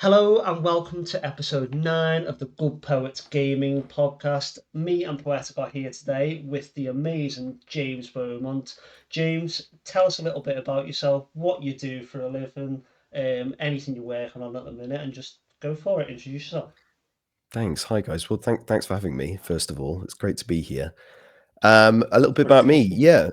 Hello and welcome to episode 9 of the Good Poets Gaming podcast. Me and Poetic are here today with the amazing James Beaumont. James, tell us a little bit about yourself, what you do for a living, anything you're working on at the minute, and just go for it. Introduce yourself. Thanks. Hi, guys. Well, thanks for having me, first of all. It's great to be here. A little bit about me. Yeah.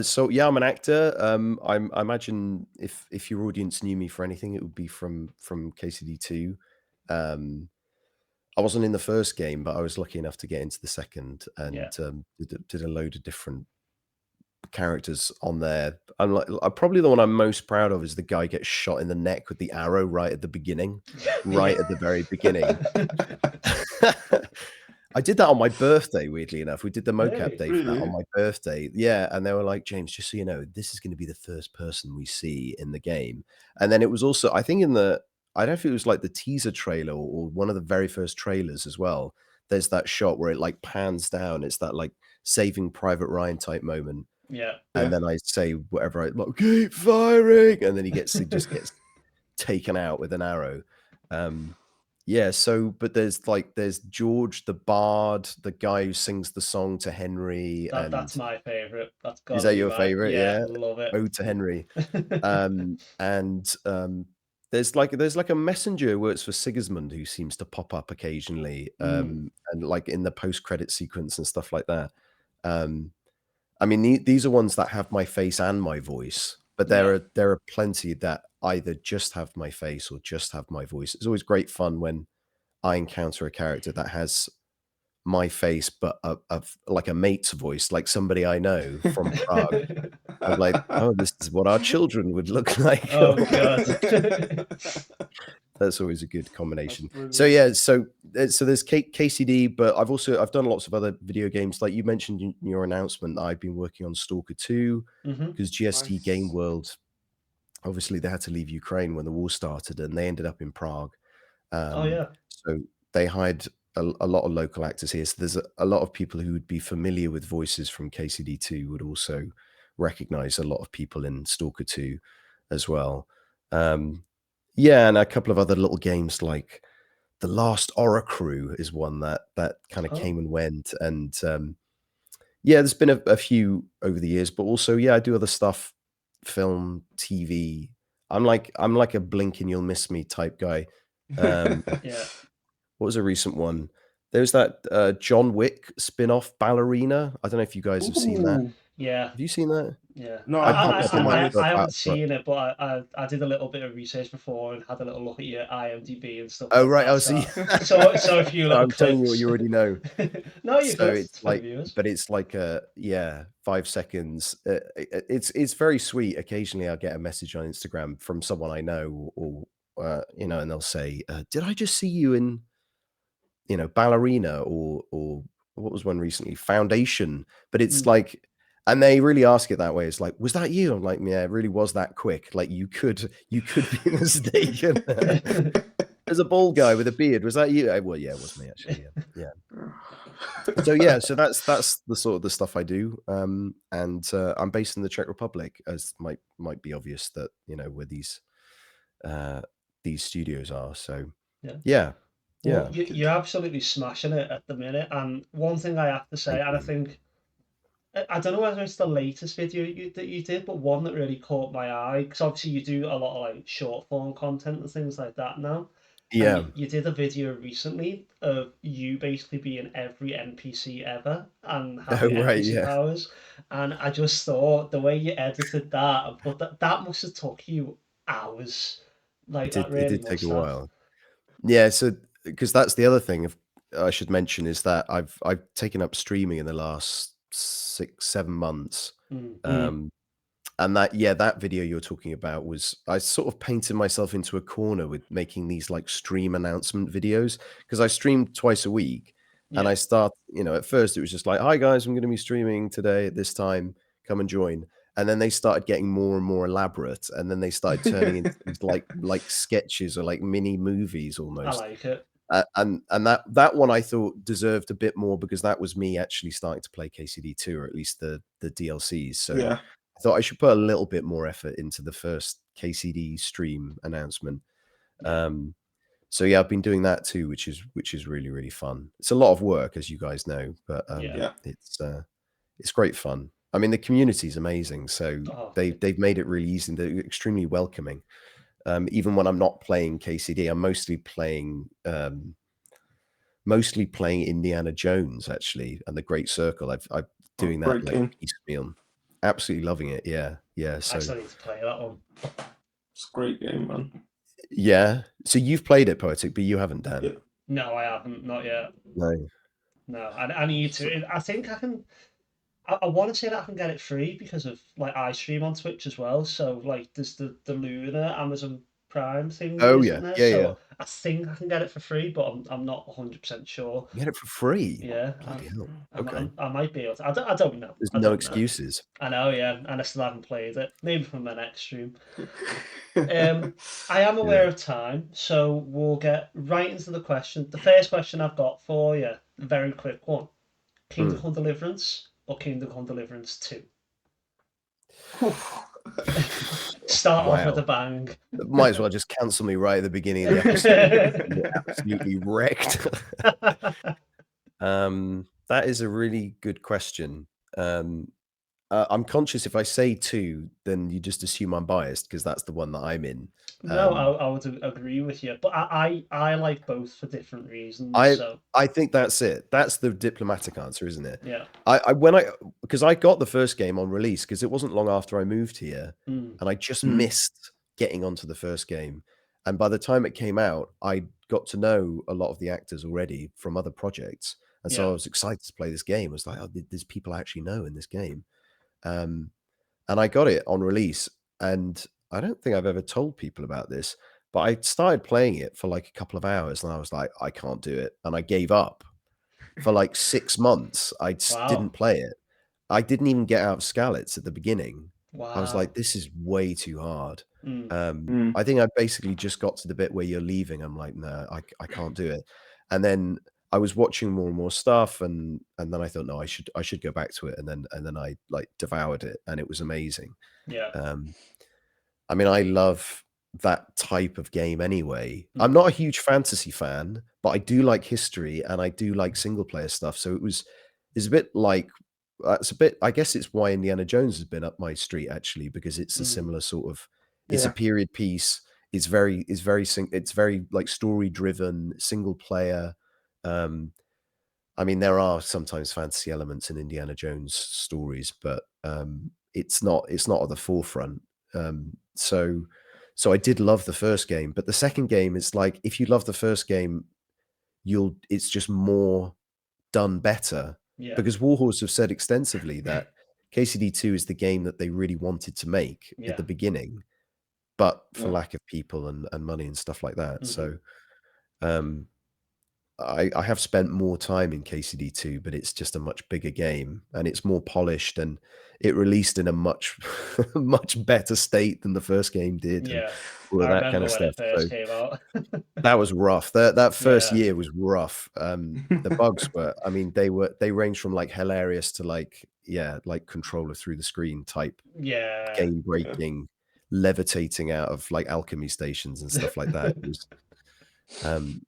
So I'm an actor. I imagine if your audience knew me for anything, it would be from KCD2. I wasn't in the first game, but I was lucky enough to get into the second and did a load of different characters on there. I'm probably the one I'm most proud of is the guy gets shot in the neck with the arrow right at the beginning, right at the very beginning. I did that on my birthday, weirdly enough. We did the mocap day for that on my birthday. Yeah, and they were like, James, just so you know, this is going to be the first person we see in the game. And then it was also, I think I don't know if it was like the teaser trailer or one of the very first trailers as well. There's that shot where it like pans down. It's that like Saving Private Ryan type moment. Yeah. And then I say whatever I like, keep firing, and then he just gets taken out with an arrow. Yeah, so but there's George the Bard, the guy who sings the song to Henry, and That's my favourite. That's got is to that be your mine. favorite? Yeah, Yeah, love it. Ode to Henry. There's like a messenger who works for Sigismund who seems to pop up occasionally, and like in the post-credit sequence and stuff like that. I mean, these are ones that have my face and my voice, but there are plenty that either just have my face or just have my voice. It's always great fun when I encounter a character that has my face, but of like a mate's voice, like somebody I know from Prague. I'm like, oh, this is what our children would look like. Oh, God. That's always a good combination. So yeah, so there's KCD, but I've done lots of other video games. Like you mentioned in your announcement, I've been working on S.T.A.L.K.E.R 2 because GST Game World, obviously they had to leave Ukraine when the war started, and they ended up in Prague. So they hired a lot of local actors here. So there's a lot of people who would be familiar with voices from KCD2 would also recognize a lot of people in S.T.A.L.K.E.R 2 as well. Yeah, and a couple of other little games like The Last Horror Crew is one that kind of came and went. And yeah, there's been a few over the years, but also, yeah, I do other stuff, film, TV. I'm like a blink and you'll miss me type guy. Yeah. What was a recent one? There's that John Wick spin-off, Ballerina. I don't know if you guys have seen that. Yeah. Have you seen that? Yeah. No, I I haven't seen it, but I did a little bit of research before and had a little look at your IMDb and stuff. Oh, right. I'll see. So a few little I'm telling you what you already know. No, you So could. it's like, but it's like 5 seconds. It's very sweet. Occasionally, I'll get a message on Instagram from someone I know, or you know, and they'll say, "Did I just see you in, you know, Ballerina or what was one recently, Foundation?" But it's like, and they really ask it that way. It's like, "Was that you?" I'm like, "Yeah, it really was that quick. Like you could be mistaken." There's a bald guy with a beard. Was that you? Well, yeah, it was me actually. Yeah. So yeah, so that's the sort of the stuff I do. And I'm based in the Czech Republic, as might be obvious that, you know, where these studios are. So yeah. Well, you're absolutely smashing it at the minute. And one thing I have to say, and I think, I don't know whether it's the latest video that you did, but one that really caught my eye, because obviously you do a lot of like short form content and things like that now. Yeah. And you did a video recently of you basically being every NPC ever and having NPC powers. And I just thought the way you edited that and put that must have took you hours. Like it did take a while. Yeah, so because that's the other thing I should mention is that I've taken up streaming in the last 6-7 months. And that video you're talking about was, I sort of painted myself into a corner with making these like stream announcement videos, because I streamed twice a week. And I start, you know, at first it was just like, "Hi guys, I'm going to be streaming today at this time, come and join." And then they started getting more and more elaborate, and then they started turning into these like sketches or like mini movies almost. I like it. And that one I thought deserved a bit more, because that was me actually starting to play KCD2, or at least the DLCs. So I thought I should put a little bit more effort into the first KCD stream announcement. Yeah. So yeah, I've been doing that too, which is really, really fun. It's a lot of work, as you guys know, but Yeah. it's great fun. I mean, the community is amazing, so Oh, they've made it really easy. They're extremely welcoming. Even when I'm not playing KCD, I'm mostly playing Indiana Jones actually, and the Great Circle. I'm doing that Great like game. piecemeal. Absolutely loving it. Yeah, yeah. I So still need to play that one. It's a great game, man. yeah. So you've played it, Poetic, but you haven't, Dan. Yeah. No, I haven't. Not yet. No. No, I need to. I think I can. I want to say that I can get it free because of like I stream on Twitch as well. So like there's the Luna Amazon Prime thingy, Oh isn't yeah, there? yeah, yeah. So I think I can get it for free, but I'm not 100% sure. You get it for free. Yeah, Bloody hell. Okay. I might be able to. I don't know. There's I no don't know. excuses. I know, yeah, and I still haven't played it. Maybe for my next stream. I am aware Yeah. of time, so we'll get right into the question. The first question I've got for you, a very quick one: Kingdom Come Deliverance or Kingdom Come Deliverance 2? Start off with Wow. a bang. Might as well just cancel me right at the beginning of the episode. You're absolutely wrecked. That is a really good question. I'm conscious if I say 2, then you just assume I'm biased because that's the one that I'm in. No, I would agree with you, but I like both for different reasons. I So I think that's it. That's the diplomatic answer, isn't it? yeah, Because I got the first game on release because it wasn't long after I moved here, and I just missed getting onto the first game. And by the time it came out, I got to know a lot of the actors already from other projects, and so I yeah, was excited to play this game. I was like, "Oh, there's people I actually know in this game." Um, and I got it on release, and I don't think I've ever told people about this, but I started playing it for like a couple of hours, and I was like, "I can't do it," and I gave up. For like 6 months, I just wow, didn't play it. I didn't even get out of Skalitz at the beginning. I was wow, like, "This is way too hard." mm, I think I basically just got to the bit where you're leaving. I'm like, "No, I can't do it." And then I was watching more and more stuff, and then I thought, "No, I should go back to it." And then I, like, devoured it, and it was amazing. yeah, Um, I mean, I love that type of game anyway. I'm mm, not a huge fantasy fan, but I do like history and I do like single player stuff. So it's a bit like it's a bit. I guess it's why Indiana Jones has been up my street actually because it's a mm, similar sort of. It's a Yeah. period piece. It's very like story driven, single player. Um, I mean, there are sometimes fantasy elements in Indiana Jones stories, but it's not at the forefront. So I did love the first game, but the second game is like if you love the first game, it's just more done better yeah, because Warhorse have said extensively that KCD2 is the game that they really wanted to make at yeah, the beginning, but for Yeah. lack of people and money and stuff like that. hmm So um I have spent more time in KCD2, but it's just a much bigger game and it's more polished and it released in a much much better state than the first game did and yeah. all of I that kind remember of when stuff. it first So came out. that was rough. That first Yeah, year was rough. The bugs were, I mean, they ranged from like hilarious to like, yeah, like controller through the screen type yeah. game Yeah. breaking, levitating out of like alchemy stations and stuff like that. It was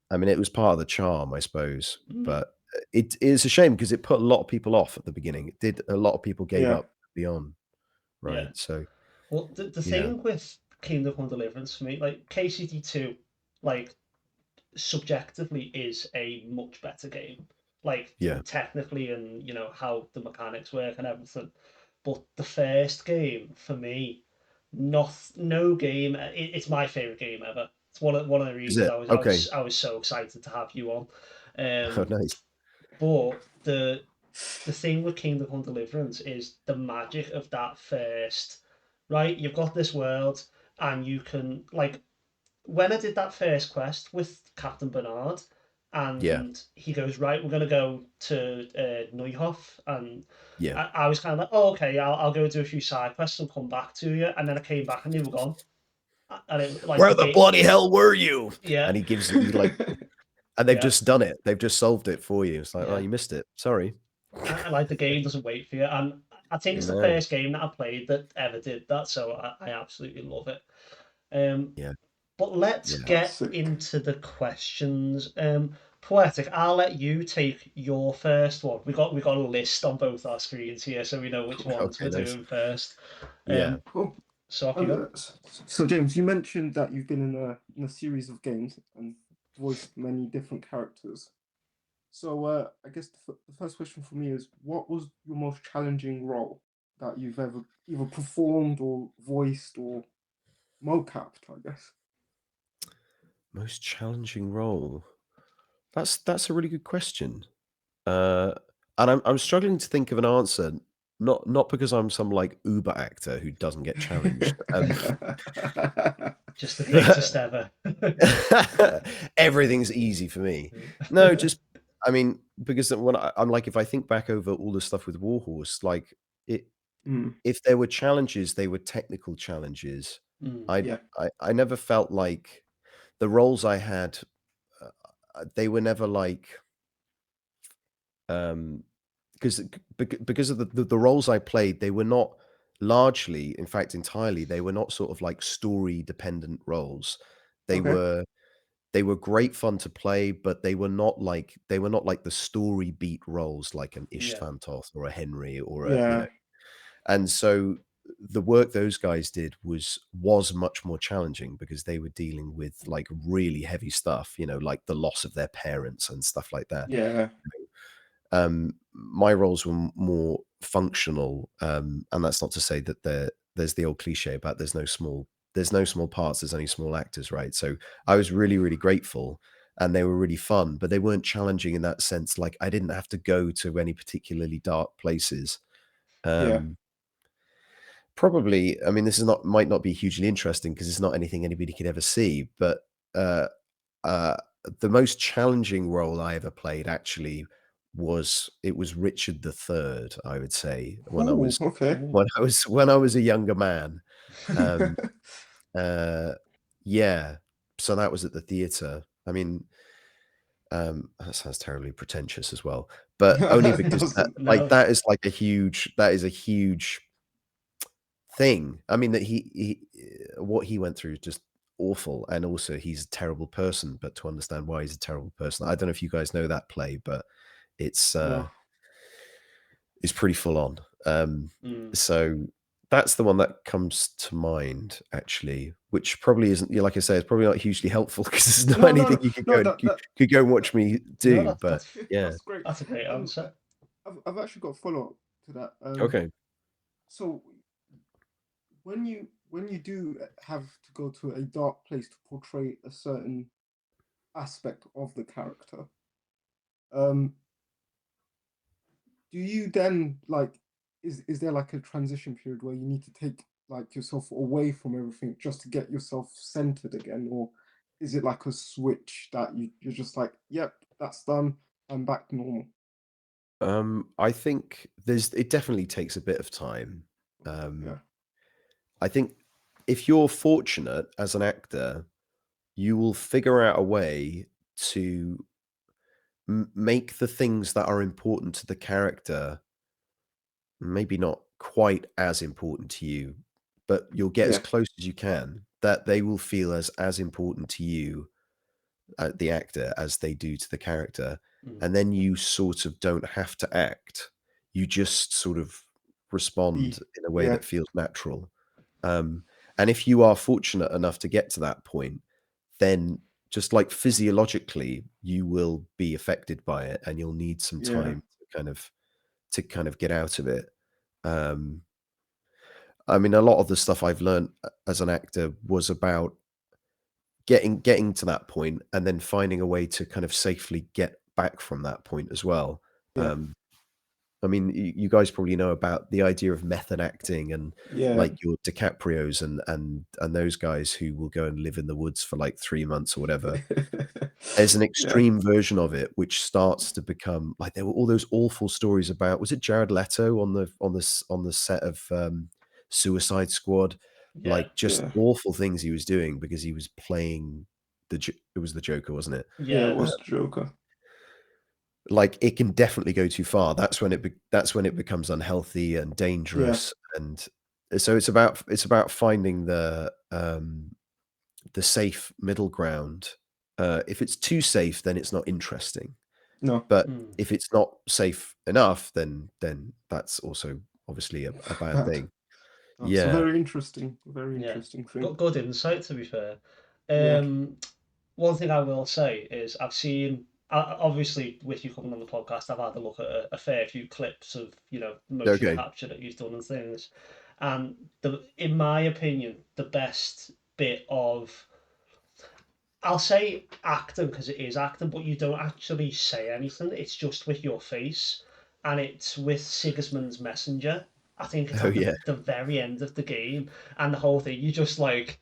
I mean, it was part of the charm, I suppose, Mm, but it is a shame because it put a lot of people off at the beginning. It did. A lot of people gave Yeah. up beyond, yeah. right? So Well, the yeah, thing with Kingdom Come Deliverance for me, like KCD2, like subjectively is a much better game. Like yeah, technically and how the mechanics work and everything. But the first game for me, no game. It's my favorite game ever. It's one of the is reasons it okay? I was so excited to have you on. Oh, Um, nice. but the thing with Kingdom Come Deliverance is the magic of that first. Right, you've got this world, and you can like when I did that first quest with Captain Bernard, Yeah, and he goes, right, we're gonna go to Neuhof, and yeah. I was kind of like, oh, okay, I'll go do a few side quests and come back to you, and then I came back and you were gone, and it like Where the the gate, bloody hell were you? yeah, And he gives you like, and they've yeah, just done it. They've just solved it for you. It's like, oh, yeah, you missed it. Sorry. and like the game doesn't wait for you, and I think it's the No. first game that I played that ever did that, so I absolutely love it. Yeah. But let's Yeah. That's get sick. into the questions. Poetic, I'll let you take your first one. We got a list on both our screens here, so we know which ones Okay, we're nice. doing first. Yeah. Cool. So off you go. So James, you mentioned that you've been in a series of games and voiced many different characters. So I guess the first question for me is, what was your most challenging role that you've ever either performed or voiced or mocapped, I guess? Most challenging role. That's a really good question. And I'm struggling to think of an answer, not because I'm some like Uber actor who doesn't get challenged. Just the greatest ever. Everything's easy for me. No, just I mean, because when I'm like, if I think back over all the stuff with Warhorse, like it, Mm, if there were challenges, they were technical challenges. I yeah. I never felt like the roles I had, they were never like um because of the roles I played, they were not largely, in fact, entirely, they were not sort of like story dependent roles. They Okay. were they were great fun to play, but they were not like the story beat roles like an Yeah. Ishtvantoth or a Henry or a, Yeah. and so the work those guys did was much more challenging because they were dealing with like really heavy stuff, like the loss of their parents and stuff like that. Yeah. My roles were more functional, and that's not to say that there's the old cliche about there's no small parts, there's only small actors, right? So I was really, really grateful, and they were really fun, but they weren't challenging in that sense. Like I didn't have to go to any particularly dark places. Yeah. Um, Probably, I mean, this is not might not be hugely interesting because it's not anything anybody could ever see, but uh, uh, the most challenging role I ever played actually was Richard III, I would say, when I Ooh, was okay. Ooh. when I was a younger man. Um, uh, yeah, so that was at the theater. I mean, that sounds terribly pretentious as well, but only It because that, doesn't. like, No. that is a huge thing. I mean, that what he went through is just awful, and also he's a terrible person. But to understand why he's a terrible person, I don't know if you guys know that play, but it's No. it's pretty full on. Mm. So that's the one that comes to mind, actually, which probably isn't, like I say, it's probably not hugely helpful because there's not No, no, anything no, you could no. go and could go and watch me No, do. But yeah, that's That's great. that's a great Um, answer. I've actually got a follow up to that. okay. So when you do have to go to a dark place to portray a certain aspect of the character, um, do you then like is there like a transition period where you need to take like yourself away from everything just to get yourself centered again, or is it like a switch that you're just like, yep, that's done, I'm back to normal? I think it definitely takes a bit of time. Um, Yeah, I think if you're fortunate as an actor, you will figure out a way to make the things that are important to the character maybe not quite as important to you, but you'll get as yeah, close as you can that they will feel as important to you, the actor, as they do to the character. Mm. And then you sort of don't have to act. You just sort of respond be, in a way yeah, that feels natural. Um, and if you are fortunate enough to get to that point, then just like physiologically, you will be affected by it, and you'll need some yeah, time to kind of get out of it. Um, I mean, a lot of the stuff I've learned as an actor was about getting to that point and then finding a way to kind of safely get back from that point as well. yeah, I mean, you guys probably know about the idea of method acting and yeah. like your DiCaprios and those guys who will go and live in the woods for like 3 months or whatever. There's an Yeah, extreme version of it which starts to become like there were all those awful stories about, was it Jared Leto on the set of Suicide Squad? Yeah. Like just yeah, awful things he was doing because he was playing it was the Joker, wasn't it? yeah. It Yeah. was Joker. like it can definitely go too far. That's when it becomes unhealthy and Yeah. dangerous. And so it's about finding the safe middle ground. If it's too safe, then it's not interesting. No. But Mm. if it's not safe enough, then that's also obviously a bad Bad. thing. That's a Yeah. very Yeah. interesting thing. Good insight, to be fair. Yeah. One thing I will say is I've seen, obviously, with you coming on the podcast, I've had a look at a fair few clips of, motion Okay. capture that you've done and things. And in my opinion, the best bit of, I'll say acting because it is acting, but you don't actually say anything. It's just with your face. And it's with Sigismund's Messenger. I think it's Oh at yeah. the very end of the game. And the whole thing, you just like,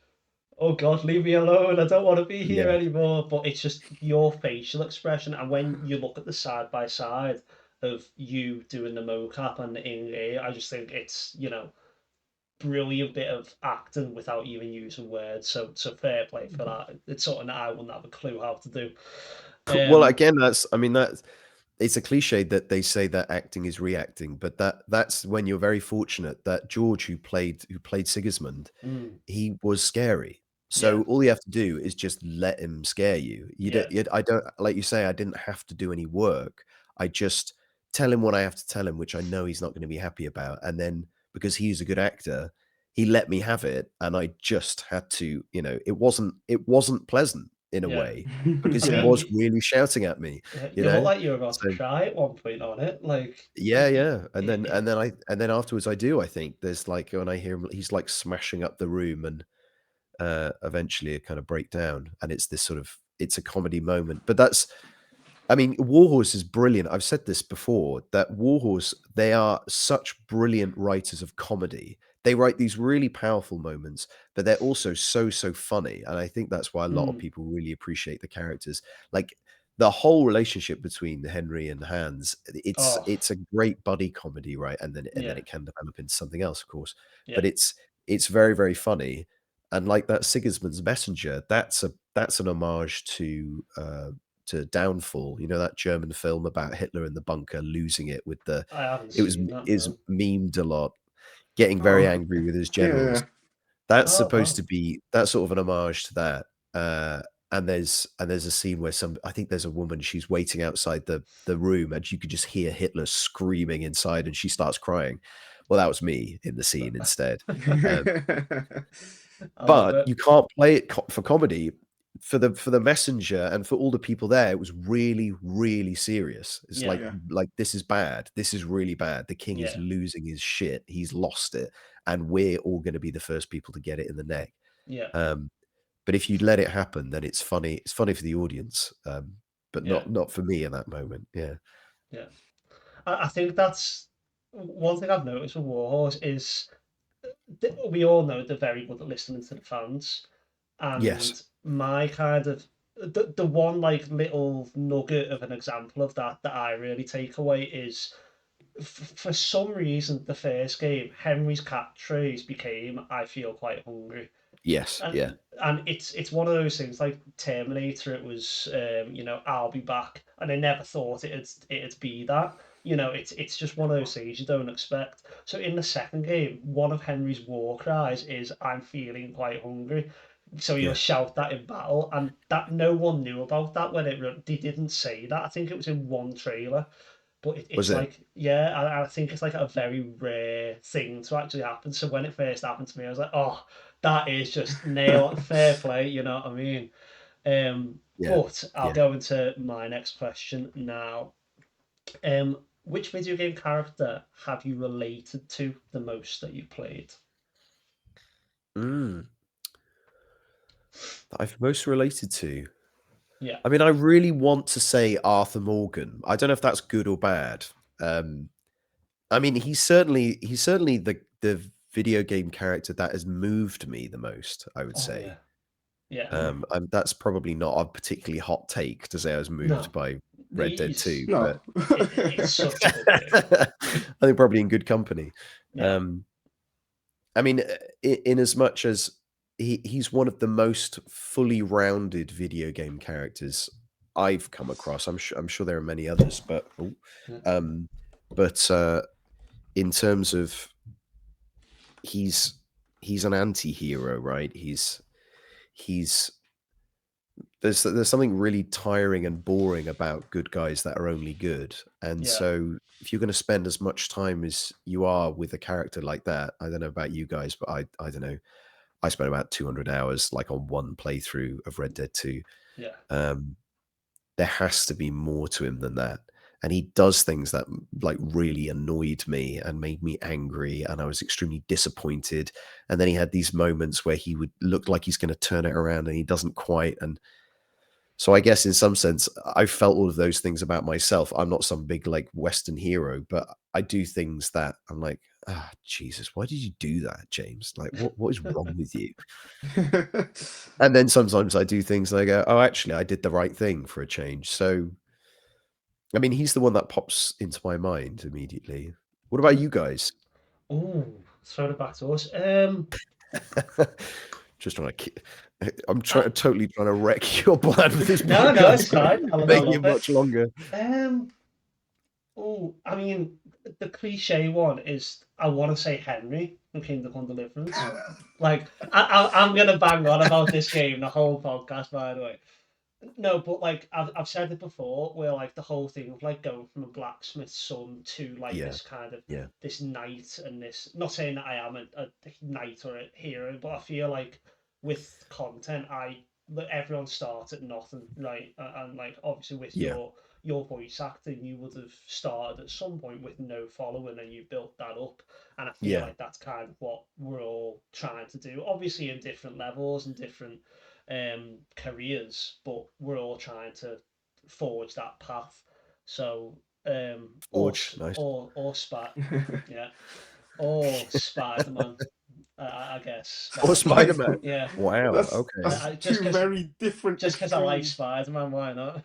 oh God, leave me alone. I don't want to be here Yeah. anymore. But it's just your facial expression. And when you look at the side by side of you doing the mocap and the in game, I just think it's, brilliant bit of acting without even using words. So fair play for that. It's something that I wouldn't have a clue how to do. Well, Um, again, that's it's a cliche that they say that acting is reacting, but that's when you're very fortunate that George, who played Sigismund, mm, he was scary. yeah, So all you have to do is just let him scare you. yeah, I don't, like you say, I didn't have to do any work. I just tell him what I have to tell him, which I know he's not going to be happy about. And then because he's a good actor, he let me have it, and I just had to, it wasn't pleasant in a yeah. way because I he Yeah. mean, was really shouting at me, you you look know. like you were about to So cry at one point on it. Like, yeah, yeah. And then it, and then I and then afterwards I think there's like when I hear him, he's like smashing up the room, and eventually it kind of break down, and it's this sort of it's a comedy moment. But I mean, Warhorse is brilliant. I've said this before that Warhorse, they are such brilliant writers of comedy. They write these really powerful moments, but they're also so funny. And I think that's why a lot of mm, people really appreciate the characters. Like the whole relationship between Henry and Hans, it's oh, it's a great buddy comedy, right? And then yeah, it can develop into something else, of course. yeah, But it's very, very funny. And like that Sigismund's Messenger, that's an homage to Downfall, that German film about Hitler in the bunker losing it with the I haven't it was seen that, is no. memed a lot, getting very Oh. angry with his Yeah. generals. Yeah. That's Oh, supposed wow. to be that's sort of an homage to that. And there's a scene where I think there's a woman, she's waiting outside the room, and you could just hear Hitler screaming inside, and she starts crying. Well, that was me in the scene instead. Um, I love but it. you can't play it for comedy. For the messenger and for all the people there, it was really, really serious. It's Yeah, like this is bad. This is really bad. The king is yeah, losing his shit. He's lost it, and we're all going to be the first people to get it in the neck. yeah, Um, but if you let it happen, then it's funny. It's funny for the audience, but yeah, not for me in that moment. Yeah. yeah. I think that's one thing I've noticed with Warhorse is we all know they're very good at listening to the fans, Yes. and my kind of the one like little nugget of an example of that I really take away is for some reason the first game Henry's catchphrase became "I feel quite hungry." Yes. Yeah. And it's one of those things like Terminator. It was I'll be back, and I never thought it'd be that. It's just one of those things you don't expect. So in the second game, one of Henry's war cries is "I'm feeling quite hungry." So he'll Yeah. shout that in battle, and that no one knew about that when they didn't say that. I think it was in one trailer, but Was it's it? like, yeah, I think it's like a very rare thing to actually happen. So when it first happened to me, I was like, oh, that is just nail fair play, you know what I mean? Yeah. But I'll Yeah. go into my next question now. Which video game character have you related to the most that you played? Mm, that I've most related to. Yeah. I mean, I really want to say Arthur Morgan. I don't know if that's good or bad. Um, I mean, he's certainly the video game character that has moved me the most, I would Oh yeah. say. Yeah. And that's probably not a particularly hot take to say I was moved No. by Red Dead These 2, No. but it's such a good game. I think probably in good company. Yeah. Um, I mean, in as much as he's one of the most fully rounded video game characters I've come across. I'm sure there are many others, but in terms of he's an anti-hero, right? He's there's something really tiring and boring about good guys that are only good. And so if you're going to spend as much time as you are with a character like that, I don't know about you guys, but I don't know. I spent about 200 hours like on one playthrough of Red Dead 2. There has to be more to him than that. And he does things that like really annoyed me and made me angry, and I was extremely disappointed. And then he had these moments where he would look like he's going to turn it around and he doesn't quite. And so I guess in some sense, I felt all of those things about myself. I'm not some big like Western hero, but I do things that I'm like, ah, Jesus, why did you do that, James? Like, what is wrong with you? And then sometimes I do things and I go, oh, actually, I did the right thing for a change. So, I mean, he's the one that pops into my mind immediately. What about you guys? Oh, throw it back to us. Just trying to. I'm totally trying to wreck your plan with this No, it's fine. I Making love it much longer. Oh, I mean, the cliche one is I want to say Henry from Kingdom Come Deliverance. Like, I'm gonna bang on about this game the whole podcast, by the way. No, but like I've said it before, where like the whole thing of like going from a blacksmith's son to like this kind of this knight and this. Not saying that I am a knight or a hero, but I feel like with content, everyone starts at nothing, right? And like obviously with your voice acting, you would have started at some point with no following, and you built that up. And I feel like that's kind of what we're all trying to do. Obviously, in different levels and different careers, but we're all trying to forge that path. So, Forge, nice. Yeah, or Spider-Man, I guess. Or Spider-Man. Yeah. Wow. Okay. That's two very different. Just because I like Spider-Man, why not?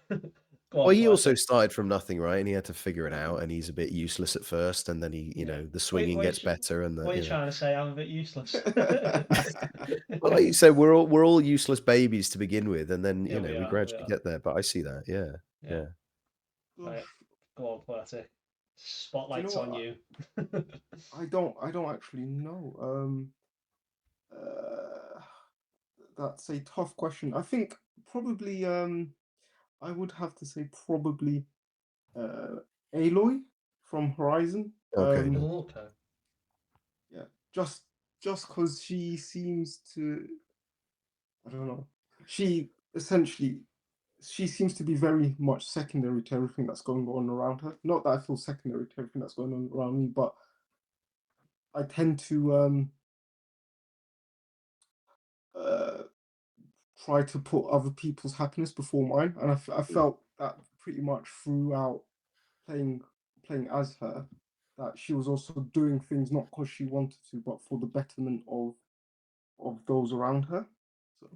Go on, well, he also started from nothing, right? And he had to figure it out, and he's a bit useless at first, and then he, the swinging gets better. And what are you trying to say? I'm a bit useless. Well, like you said, we're all useless babies to begin with, and then we gradually get there. But I see that, yeah. Right. Go on, Poetic. Spotlight's on you. I don't actually know. That's a tough question. I think probably I would have to say probably Aloy from Horizon. Okay. Okay. Yeah, just because she seems to, I don't know, she seems to be very much secondary to everything that's going on around her. Not that I feel secondary to everything that's going on around me, but I tend to try to put other people's happiness before mine, and I felt that pretty much throughout playing as her, that she was also doing things not because she wanted to, but for the betterment of those around her. So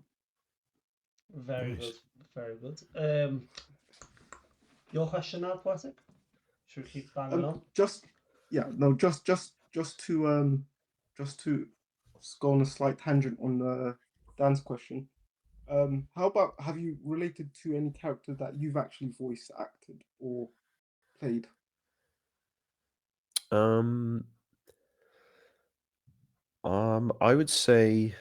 very good, very good. Your question now, Poetic? Should we keep banging on? Just to go on a slight tangent on Dan's question. How about, have you related to any character that you've actually voice acted or played? I would say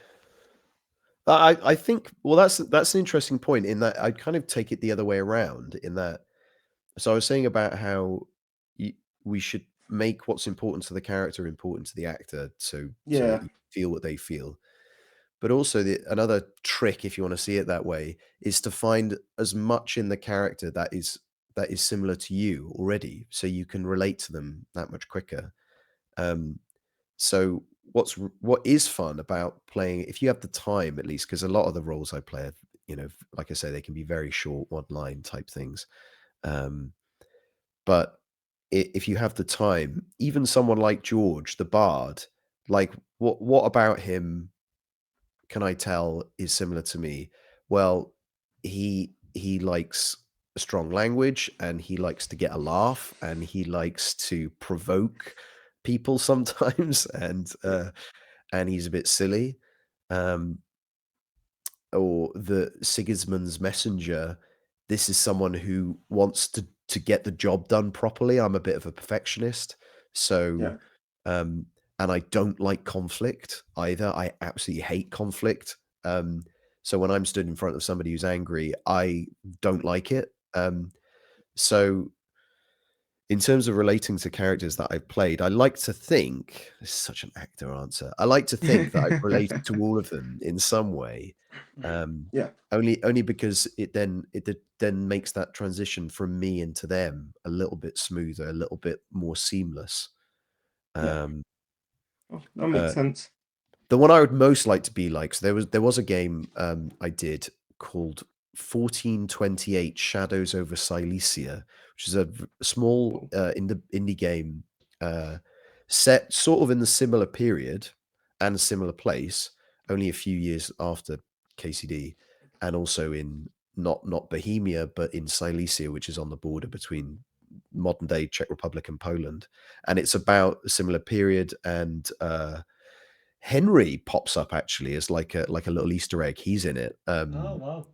I think, well, that's an interesting point, in that I'd kind of take it the other way around, in that, so I was saying about how we should make what's important to the character important to the actor, so that you feel what they feel. But also another trick, if you want to see it that way, is to find as much in the character that is similar to you already, so you can relate to them that much quicker. So what is fun about playing, if you have the time at least, because a lot of the roles I play, like I say, they can be very short, one line type things. But if you have the time, even someone like George, the bard, like what about him can I tell is similar to me? Well, he likes a strong language, and he likes to get a laugh, and he likes to provoke people sometimes, and he's a bit silly. Or the Sigismund's messenger this is someone who wants to get the job done properly. I'm a bit of a perfectionist, so Yeah. and I don't like conflict either. I absolutely hate conflict. So when I'm stood in front of somebody who's angry, I don't like it. So in terms of relating to characters that I've played, I like to think this is such an actor answer. I like to think that I've related to all of them in some way. Yeah. Only because it then makes that transition from me into them a little bit smoother, a little bit more seamless. Yeah. Um, Oh, that makes uh, sense. the one I would most like to be like, so there was a game I did called 1428 Shadows over Silesia, which is a small Cool. indie game set sort of in the similar period and a similar place, only a few years after KCD, and also in not Bohemia, but in Silesia, which is on the border between modern day Czech Republic and Poland. And it's about a similar period, and Henry pops up actually as like a little Easter egg. He's in it. Oh wow.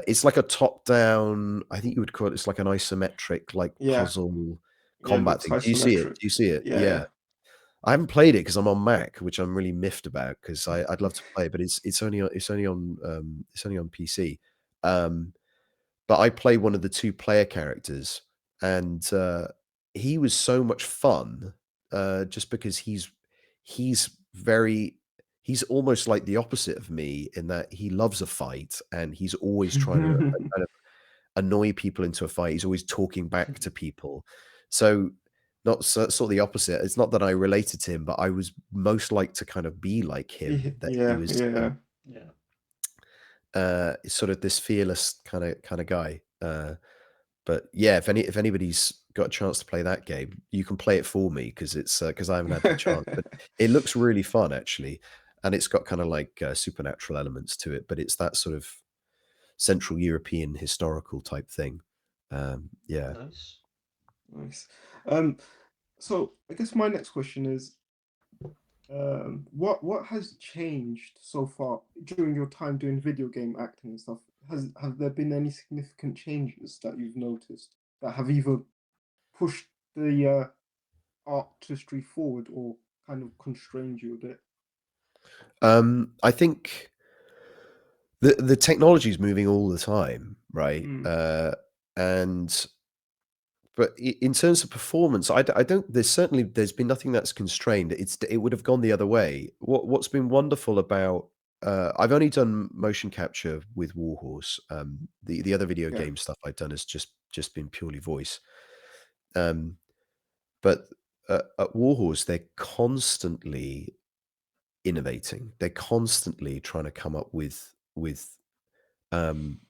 It's like a top-down, I think you would call it, it's like an isometric, like, Yeah. puzzle Yeah, it combat looks thing. Do you see it? isometric. Do you see it? Yeah, Yeah. yeah. I haven't played it because 'cause I'm on Mac, which I'm really miffed about 'cause I'd love to play, but it's only on PC. Um, but I play one of the 2 player characters, and, he was so much fun, just because he's very he's almost like the opposite of me in that he loves a fight, and he's always trying to, kind of annoy people into a fight. He's always talking back to people. So, not so sort of the opposite. It's not that I related to him, but I was most like to kind of be like him, that he Yeah, was, yeah. Yeah. sort of this fearless kinda guy. But yeah, if anybody's got a chance to play that game, you can play it for me because because I haven't had the chance. But it looks really fun actually, and it's got kinda like, supernatural elements to it, but it's that sort of Central European historical type thing. Yeah. Nice. Nice. Um, so I guess my next question is, what has changed so far during your time doing video game acting and stuff? Have there been any significant changes that you've noticed that have either pushed the artistry forward or kind of constrained you a bit? I think the technology is moving all the time, right? Mm, And but in terms of performance, I don't. There's been nothing that's constrained. It would have gone the other way. What's been wonderful about I've only done motion capture with Warhorse. The other video yeah, game stuff I've done has just been purely voice. Um, but at Warhorse, they're constantly innovating. They're constantly trying to come up with um,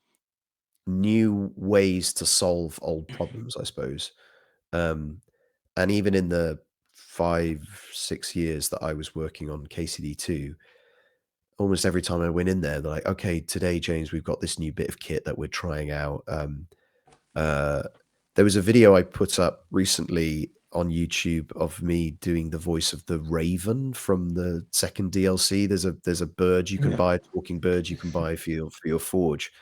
new ways to solve old problems, I suppose. Um, and even in the 5, 6 years that I was working on KCD2, almost every time I went in there, they're like, "Okay, today, James, we've got this new bit of kit that we're trying out." Uh, there was a video I put up recently on YouTube of me doing the voice of the Raven from the second DLC. There's a bird you can yeah, buy, a talking bird you can buy for your forge,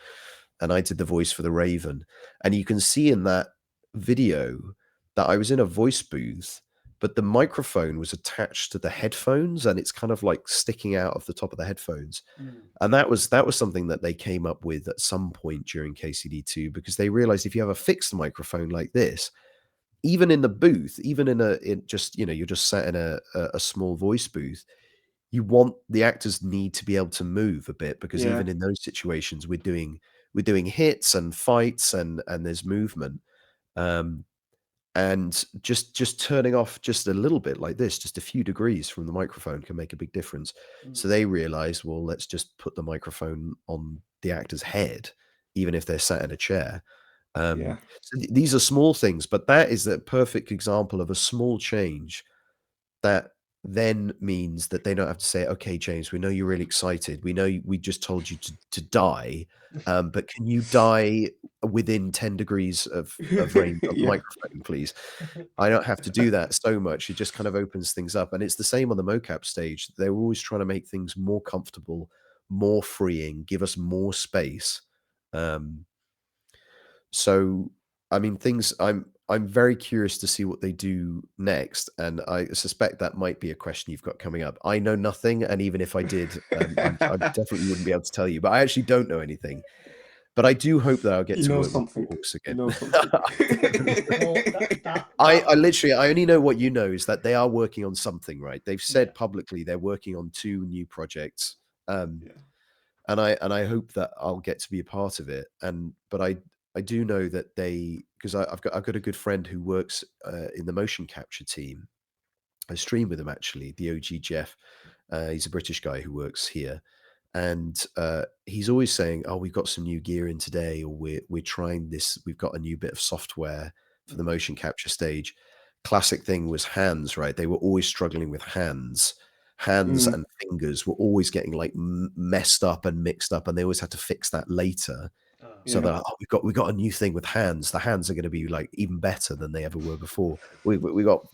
and I did the voice for the Raven. And you can see in that video that I was in a voice booth, but the microphone was attached to the headphones, and it's kind of like sticking out of the top of the headphones. Mm. And that was something that they came up with at some point during KCD2 because they realized if you have a fixed microphone like this, even in the booth, even in just, you're just sat in a small voice booth, you want the actors need to be able to move a bit because yeah, even in those situations we're doing hits and fights and there's movement. Um, and just turning off just a little bit like this, just a few degrees from the microphone can make a big difference. Mm. So they realized, well, let's just put the microphone on the actor's head, even if they're sat in a chair. yeah, So these are small things, but that is a perfect example of a small change that then means that they don't have to say, "Okay, James, we know you're really excited. We know we just told you to die, but can you die within 10 degrees of range on the yeah, microphone, please?" I don't have to do that so much. It just kind of opens things up, and it's the same on the mocap stage. They're always trying to make things more comfortable, more freeing, give us more space. Um, So I mean, I'm very curious to see what they do next, and I suspect that might be a question you've got coming up. I know nothing, and even if I did, I definitely wouldn't be able to tell you. But I actually don't know anything. But I do hope that I'll get You to know work with something. Warhorse You again. know something. Well, I literally I only know what you know is that they are working on something, right? They've said Yeah. publicly they're working on 2 new projects. Yeah. And I hope that I'll get to be a part of it. But I do know that because I've got a good friend who works in the motion capture team. I stream with him actually, the OG Jeff. He's a British guy who works here, and he's always saying, "Oh, we've got some new gear in today, or we're trying this. We've got a new bit of software for the motion capture stage." Classic thing was hands, right? They were always struggling with hands. Hands Mm. and fingers were always getting like messed up and mixed up, and they always had to fix that later. Oh. So Yeah. they're like, "Oh, we got a new thing with hands. The hands are going to be like even better than they ever were before." We got,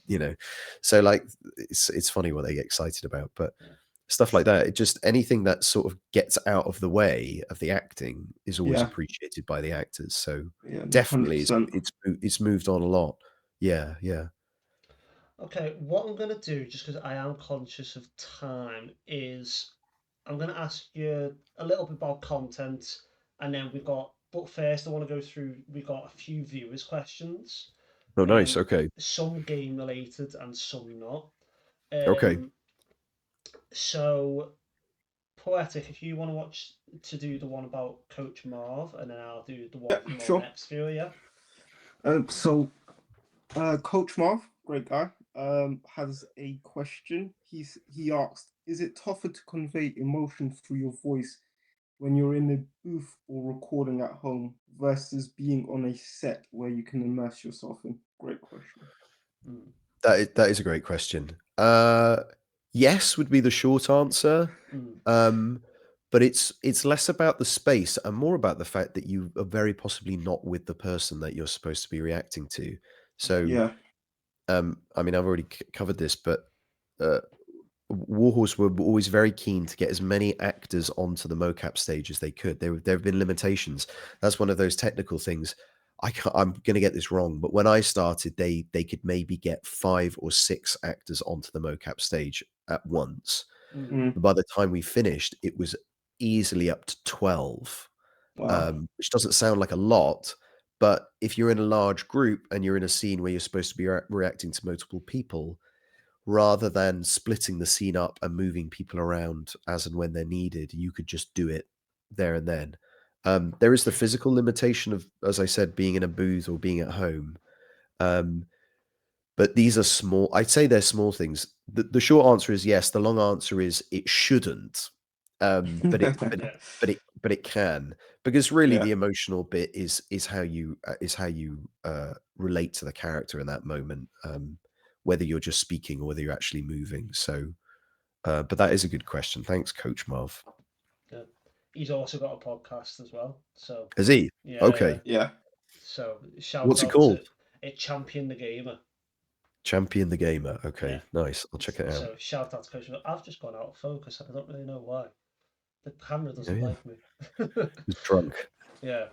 so like it's funny what they get excited about, but Yeah. stuff like that. It just anything that sort of gets out of the way of the acting is always Yeah. appreciated by the actors. So Yeah. definitely, 100%. it's moved on a lot. Yeah, yeah. Okay, what I'm going to do, just because I am conscious of time, is I'm going to ask you a little bit about content, and then but first I want to go through, we got a few viewers' questions, Oh, nice. Okay, some game related and some not. okay. So, Poetic, if you want to watch to do the one about Coach Marv, and then I'll do the one from our Sure. next viewer, yeah? So, Coach Marv, great guy, has a question. He asked, "Is it tougher to convey emotion through your voice when you're in a booth or recording at home versus being on a set where you can immerse yourself in?" Great question. Mm. That is a great question. Yes would be the short answer. Mm. But it's less about the space and more about the fact that you are very possibly not with the person that you're supposed to be reacting to. So, Yeah. I mean, I've already covered this, but uh, Warhorse were always very keen to get as many actors onto the mocap stage as they could. There have been limitations. That's one of those technical things. I'm going to get this wrong, but when I started, they could maybe get 5 or 6 actors onto the mocap stage at once. Mm. Mm. But by the time we finished, it was easily up to 12, Wow. which doesn't sound like a lot, but if you're in a large group and you're in a scene where you're supposed to be reacting to multiple people, rather than splitting the scene up and moving people around as and when they're needed, you could just do it there and then. There is the physical limitation of, as I said, being in a booth or being at home. But these are small. I'd say they're small things. The short answer is yes. The long answer is it shouldn't. But it but Yeah. but it can, because really Yeah. the emotional bit is how you relate to the character in that moment, whether you're just speaking or whether you're actually moving. So, but that is a good question. Thanks, Coach Marv. Yeah. He's also got a podcast as well. So Is he? yeah. Okay. Yeah. So shout What's it out called? to it Champion the Gamer. Champion the Gamer. Yeah. Okay, nice. I'll check it out. So shout out to Coach. I've just gone out of focus. I don't really know why. The camera Oh doesn't yeah, like me. he's drunk. Yeah.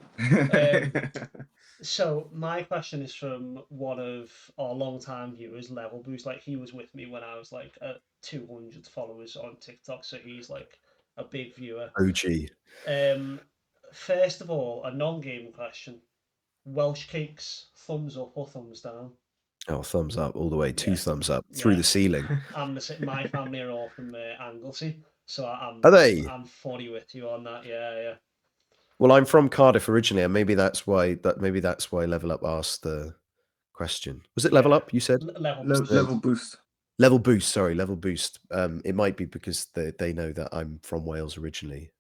So my question is from one of our long-time viewers, Level Boost. Like he was with me when I was like at 200 followers on TikTok, so he's like a big viewer. OG. Um, First of all, a non-game question: Welsh Cakes, thumbs up or thumbs down? Oh, thumbs up all the way. 2 Yeah, thumbs up through yeah. the ceiling. My family are all from Anglesey, so Are they? I'm fully with you on that. Yeah, yeah. Well, I'm from Cardiff originally, and maybe that's why Level Up asked the question. Was it Level Yeah. Up? You said Level boost. Level boost. Level Boost. Sorry, Level Boost. It might be because they know that I'm from Wales originally.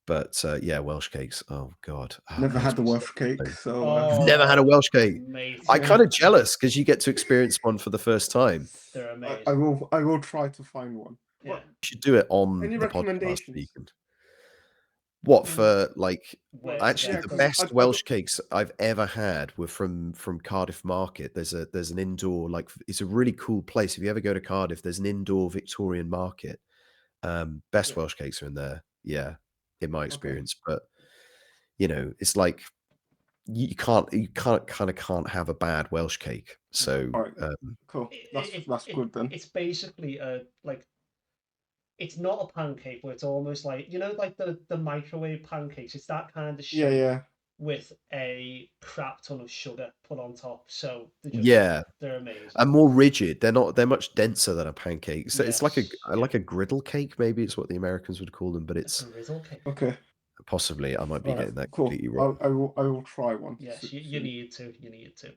But yeah, Welsh cakes. Oh God, that Never makes had the me so Welsh cake, happy. so You've never had a Oh, Welsh cake. mate, I'm yeah. kind of jealous because you get to experience one for the first time. they're I amazing. will try to find one. Yeah. But You should do it on any the podcast so you recommendations? can. What Mm, for? Like, where to actually, Yeah, get the them? because best Welsh cakes I've ever had were from Cardiff Market. There's an indoor, like, it's a really cool place. If you ever go to Cardiff, there's an indoor Victorian market. Best yeah. Welsh cakes are in there. Yeah, in my Okay. experience. But it's like you kind of can't have a bad Welsh cake. So All right, cool. That's good then. It's basically like it's not a pancake, but it's almost like like the microwave pancakes. It's that kind of Yeah, shape yeah, with a crap ton of sugar put on top. So yeah, they're amazing. and more rigid. They're much denser than a pancake. So it's Yes, yeah, like a griddle cake, maybe it's what the Americans would call them, but a it's griddle cake. okay. possibly I might be All right, getting that cool. completely wrong. I will try one Yes, you soon. need to. You need to.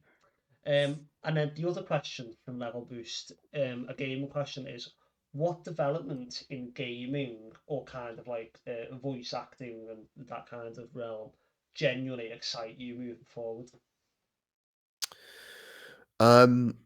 And then the other question from Level Boost, a gaming question is, what development in gaming or kind of like voice acting and that kind of realm genuinely excite you moving forward? Um,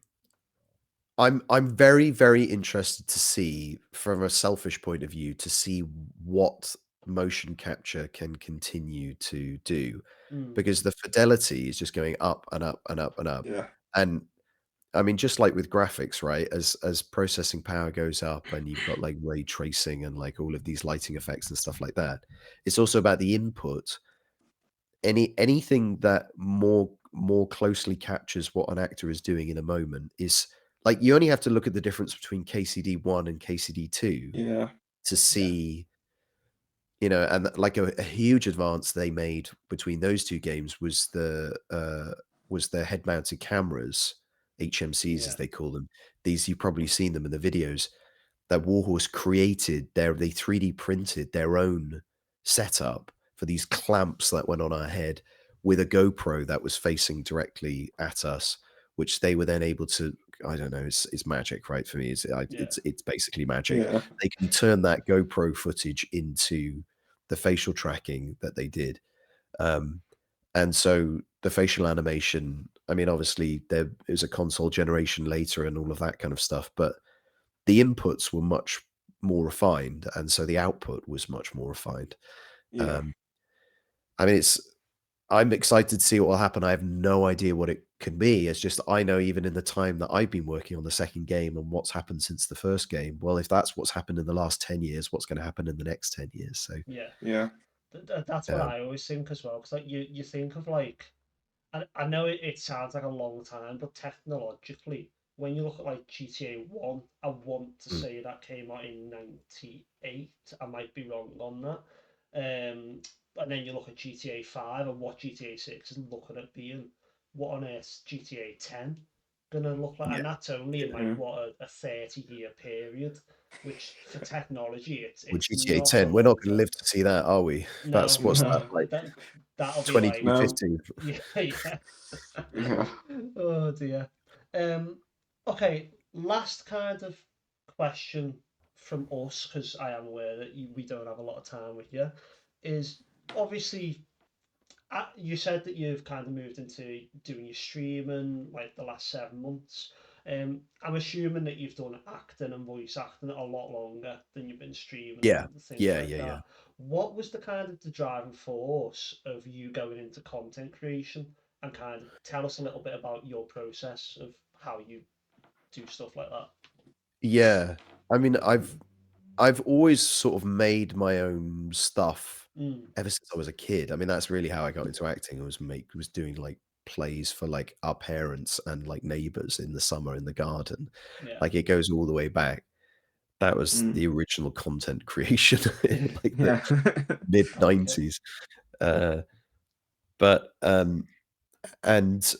I'm very, very interested to see, from a selfish point of view, to see what motion capture can continue to do, Mm, because the fidelity is just going up and up and up and up. Yeah, And I mean, just like with graphics, right? As processing power goes up and you've got like ray tracing and like all of these lighting effects and stuff like that, it's also about the input. Anything that more closely captures what an actor is doing in a moment is like, you only have to look at the difference between KCD1 and KCD2 yeah, to yeah, see, and like a huge advance they made between those two games was their head mounted cameras, HMCs as yeah, they call them. These, you've probably seen them in the videos that Warhorse created. They 3D printed their own setup for these clamps that went on our head with a GoPro that was facing directly at us, which they were then able to. I don't know. It's magic, right? For me, yeah, it's basically magic. yeah, They can turn that GoPro footage into the facial tracking that they did, um, and so the facial animation. I mean, obviously there is a console generation later and all of that kind of stuff, but the inputs were much more refined, and so the output was much more refined. yeah, Um, I mean, I'm excited to see what will happen. I have no idea what it can be. It's just I know even in the time that I've been working on the second game and what's happened since the first game, well, if that's what's happened in the last 10 years, what's going to happen in the next 10 years? So, yeah. yeah, That's what um, I always think as well. Because like you think of like I know it sounds like a long time, but technologically, when you look at like GTA 1, I want to mm, say that came out in 98. I might be wrong on that. And then you look at GTA 5 and what GTA 6 is looking at being, what on earth GTA 10 gonna look like? yeah. And that's only in like yeah, what a 30-year period, which for technology Well, it's GTA not a 10, we're not long going to time. live to see that, are we? That's No, what's that no, no, like that'll be like no, 2050? yeah, yeah. yeah, Oh dear. Um, okay, last kind of question from us, because I am aware that we don't have a lot of time with you, is obviously you said that you've kind of moved into doing your streaming like the last 7 months. I'm assuming that you've done acting and voice acting a lot longer than you've been streaming Yeah. and things Yeah, like yeah, yeah. that. What was the kind of the driving force of you going into content creation? And kind of tell us a little bit about your process of how you do stuff like that. Yeah. I mean, I've always sort of made my own stuff Mm, ever since I was a kid. I mean, that's really how I got into acting. I was doing like plays for like our parents and like neighbors in the summer in the garden. yeah. Like it goes all the way back. That was mm, the original content creation in like the yeah, mid Okay. 90s. Uh, but and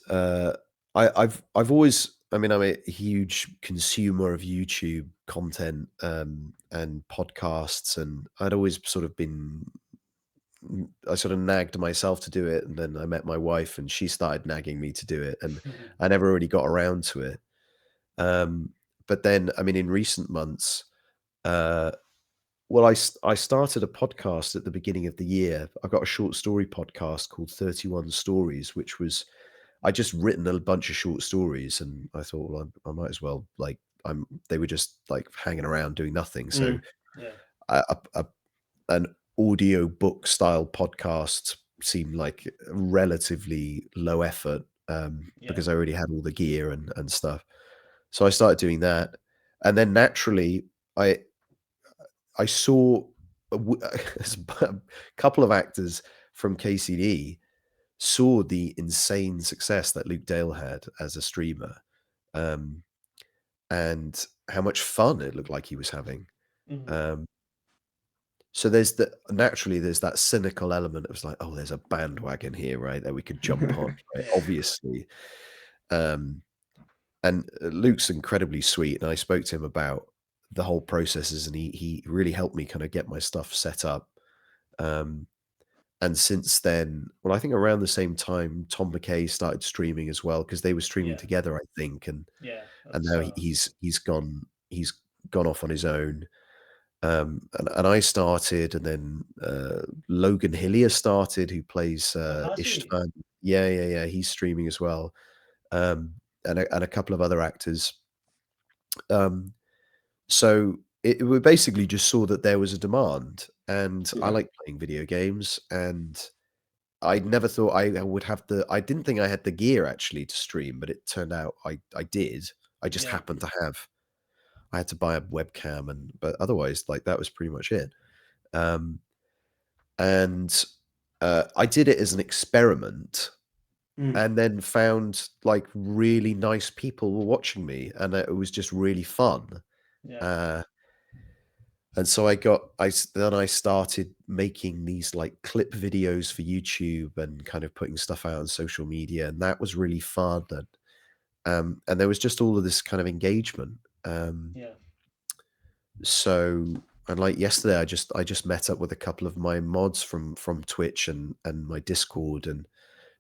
I've always, I mean, I'm a huge consumer of YouTube content and podcasts, and I'd always sort of been I sort of nagged myself to do it, and then I met my wife, and she started nagging me to do it, and I never really got around to it. Um, but then, I mean, in recent months, uh, well, I started a podcast at the beginning of the year. I've got a short story podcast called 31 Stories, which was I just written a bunch of short stories, and I thought, well, I might as well like they were just like hanging around doing nothing. So mm, Yeah. a an audio book style podcast seemed like relatively low effort, Yeah. because I already had all the gear and stuff. So I started doing that, and then naturally, I I saw a couple of actors from KCD saw the insane success that Luke Dale had as a streamer, um, and how much fun it looked like he was having. Mhm. Um, so there's that cynical element of like, oh, there's a bandwagon here, right, that we could jump on, right? Yeah. Obviously. Um, and Luke's incredibly sweet, and I spoke to him about the whole processes, and he really helped me kind of get my stuff set up. Um, and since then, well, I think around the same time, Tom McKay started streaming as well because they were streaming Yeah. together, I think, Yeah. At and the now start. he's gone off on his own. And I started, and then Logan Hillier started, who plays Oh, has he? Istvan. Yeah. He's streaming as well, and a couple of other actors. Um, so we basically just saw that there was a demand, and I Yeah. like playing video games, and I never thought I would have the. I didn't think I had the gear actually to stream, but it turned out I did. I just Yeah. happened to have. I had to buy a webcam, but otherwise, like that was pretty much it. Um, and I did it as an experiment, Mm. and then found like really nice people were watching me, and it was just really fun. Yeah. Uh, and so then I started making these like clip videos for YouTube and kind of putting stuff out on social media, and that was really fun. And there was just all of this kind of engagement. Um, Yeah. so and like yesterday, I just met up with a couple of my mods from Twitch and my Discord, and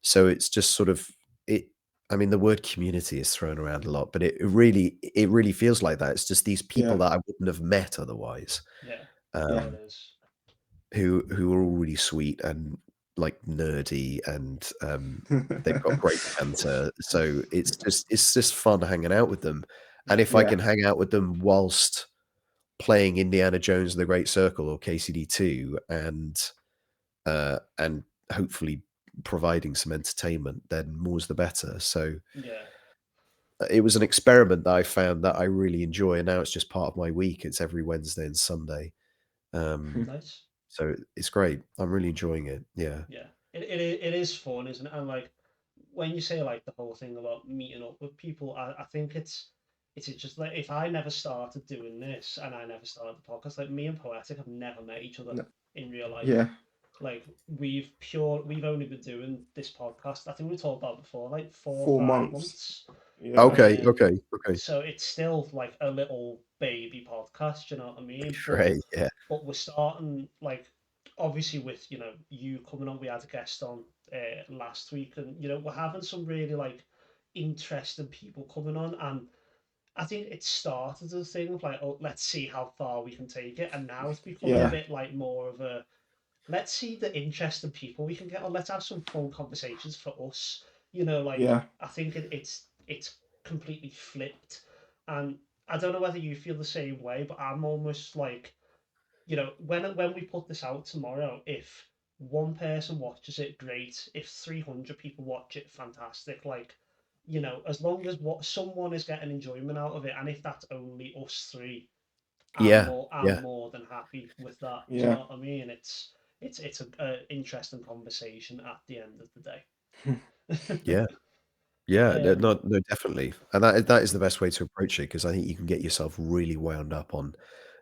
so it's just sort of it. I mean, the word community is thrown around a lot, but it really feels like that. It's just these people Yeah. that I wouldn't have met otherwise. Yeah. Yeah. Yeah. Um, It is. who are all really sweet and like nerdy, and they've got great banter. So it's just fun hanging out with them. And Yeah. if I Yeah. can hang out with them whilst playing Indiana Jones and the Great Circle or KCD2, and hopefully providing some entertainment, then more's the better. So Yeah. it was an experiment that I found that I really enjoy, and now it's just part of my week. It's every Wednesday and Sunday. Um, Nice. so it's great. I'm really enjoying it. Yeah. Yeah. It is fun, isn't it? And like when you say like the whole thing about meeting up with people, I think it's just like if I never started doing this and I never started the podcast, like me and Poetic have never met each other No. in real life. Yeah. Like we've only been doing this podcast. I think we talked about before, like 4 or 5 4 months. months. Yeah. Okay. Um, Okay. so it's still like a little baby podcast, you know what I mean? Great. Yeah. But we're starting like obviously with you coming on, we had a guest on last week, and we're having some really like interesting people coming on, and I think it started as a thing of like, oh, let's see how far we can take it, and now it's becoming a Yeah. bit like more of a let's see the interesting people we can get on. Let's have some fun conversations for us. Like Yeah. I think it's completely flipped, and I don't know whether you feel the same way, but I'm almost like when we put this out tomorrow, if one person watches it, great. If 300 people watch it, fantastic. Like, as long as what someone is getting enjoyment out of it, and if that's only us three, Yeah. I'm Yeah. more than happy with that. Do you Yeah. know what I mean? It's a interesting conversation at the end of the Yeah. day. Yeah. No, um, no, definitely. And that is the best way to approach it, because I think you can get yourself really wound up on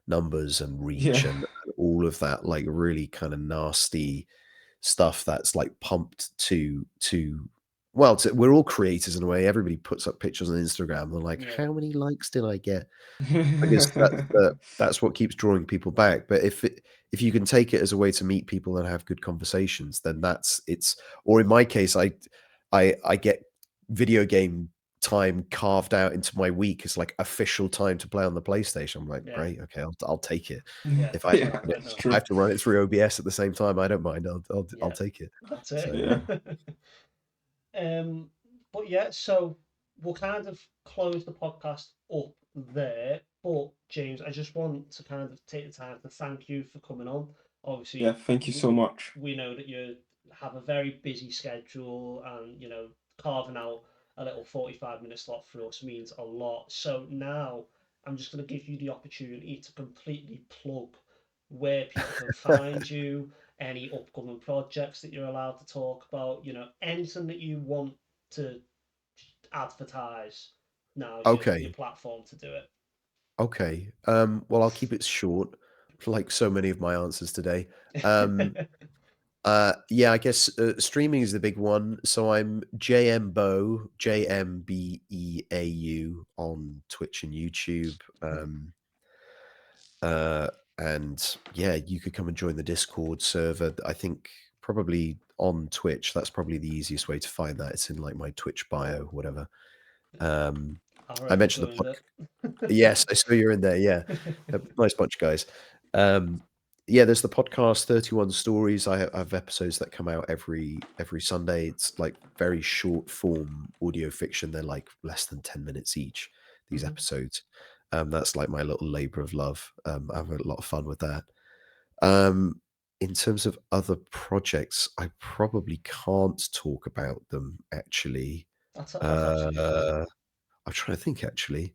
numbers and reach Yeah. and all of that, like really kind of nasty stuff that's like pumped we're all creators in a way. Everybody puts up pictures on Instagram. They're like, yeah, how many likes did I get? Because that's what keeps drawing people back. But if you can take it as a way to meet people and have good conversations, then it's or in my case, I get video game time carved out into my week as like official time to play on the PlayStation. I'm like, yeah, great, okay, I'll take it. yeah. If I Yeah. No, I That's if I know. true. have to run it through OBS at the same time, I don't mind. I'll Yeah, take it. that's So it. yeah. Yeah. Um, but yeah, so we'll kind of close the podcast up there. But James, I just want to kind of take the time to thank you for coming on. Yeah. Obviously, Thank you so much. we know that you have a very busy schedule, and carving out a little 45-minute slot for us means a lot. So now I'm just going to give you the opportunity to completely plug where people can find you, any upcoming projects that you're allowed to talk about. Anything that you want to advertise. Now's your platform to do it. Okay. Well, I'll keep it short, like so many of my answers today. Yeah, I guess streaming is the big one. So I'm JMBeau, JMBEAU on Twitch and YouTube. And yeah, you could come and join the Discord server. I think probably on Twitch, that's probably the easiest way to find that. It's in like my Twitch bio, whatever. I mentioned the podcast. Yes, I saw you're in there. Yeah, nice bunch of guys. Yeah, there's the podcast 31 Stories. I have episodes that come out every Sunday. It's like very short form audio fiction. They're like less than 10 minutes each, these episodes. That's like my little labor of love. I have a lot of fun with that. In terms of other projects, I probably can't talk about them actually. That's absolutely fine. I'm trying to think actually.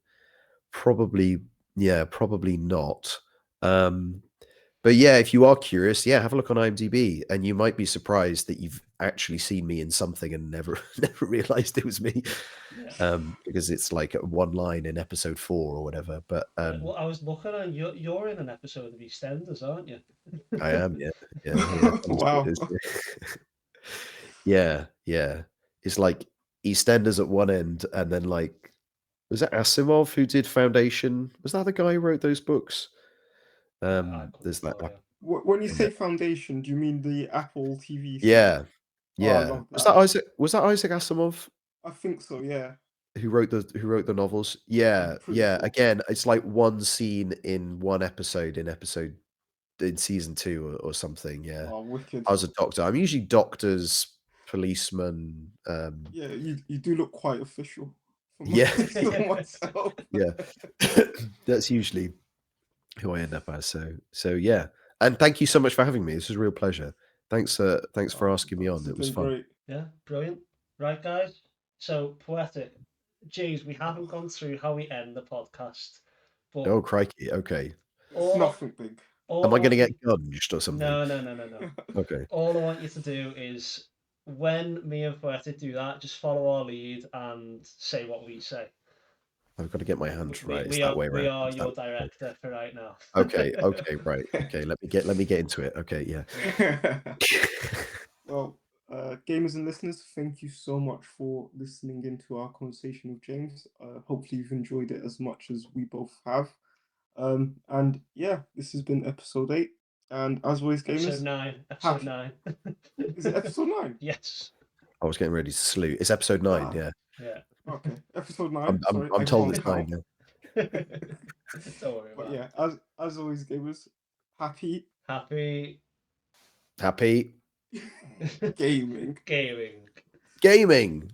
Probably not. But yeah, if you are curious, have a look on IMDb, and you might be surprised that you've actually seen me in something and never realized it was me. Yeah. Because it's like one line in episode 4 or whatever. But well, I was looking, and you're in an episode of EastEnders, aren't you? I am, yeah. Wow. Yeah. It's like EastEnders at one end, and then like, was that Asimov who did Foundation? Was that the guy who wrote those books? There's that. When you say Foundation, do you mean the Apple TV series? Yeah. Oh, I love Was that. that Isaac Asimov I think so, yeah. who wrote the novels? Yeah. Sure. Again, it's like one scene in one episode in season 2 or something. Yeah. Oh, wicked. I was a doctor. I'm usually doctors, policemen. Yeah, you do look quite official. Yeah. Myself. Yeah. That's usually who I end up as. So yeah. And thank you so much for having me. This was a real pleasure. Thanks for asking me on. It was fun. Great. Yeah, brilliant. Right, guys. So, Poetic. Jeez, we haven't gone through how we end the podcast. But oh, crikey. Okay. It's nothing big. Am I going to get gunged or something? No. Okay. All I want you to do is, when me and Poetic do that, just follow our lead and say what we say. I've got to get my hands right. We are your director for right now. Okay, right. Okay, let me get into it. Okay, yeah. Well, gamers and listeners, thank you so much for listening into our conversation with James. Hopefully you've enjoyed it as much as we both have. And yeah, this has been episode 8. And as always, gamers. Episode 9. Is it episode 9? Yes. I was getting ready to salute. It's episode 9, yeah. Yeah. Okay, episode 9. I'm told it's 9. Yeah. Don't worry about it. As always, gamers, happy gaming.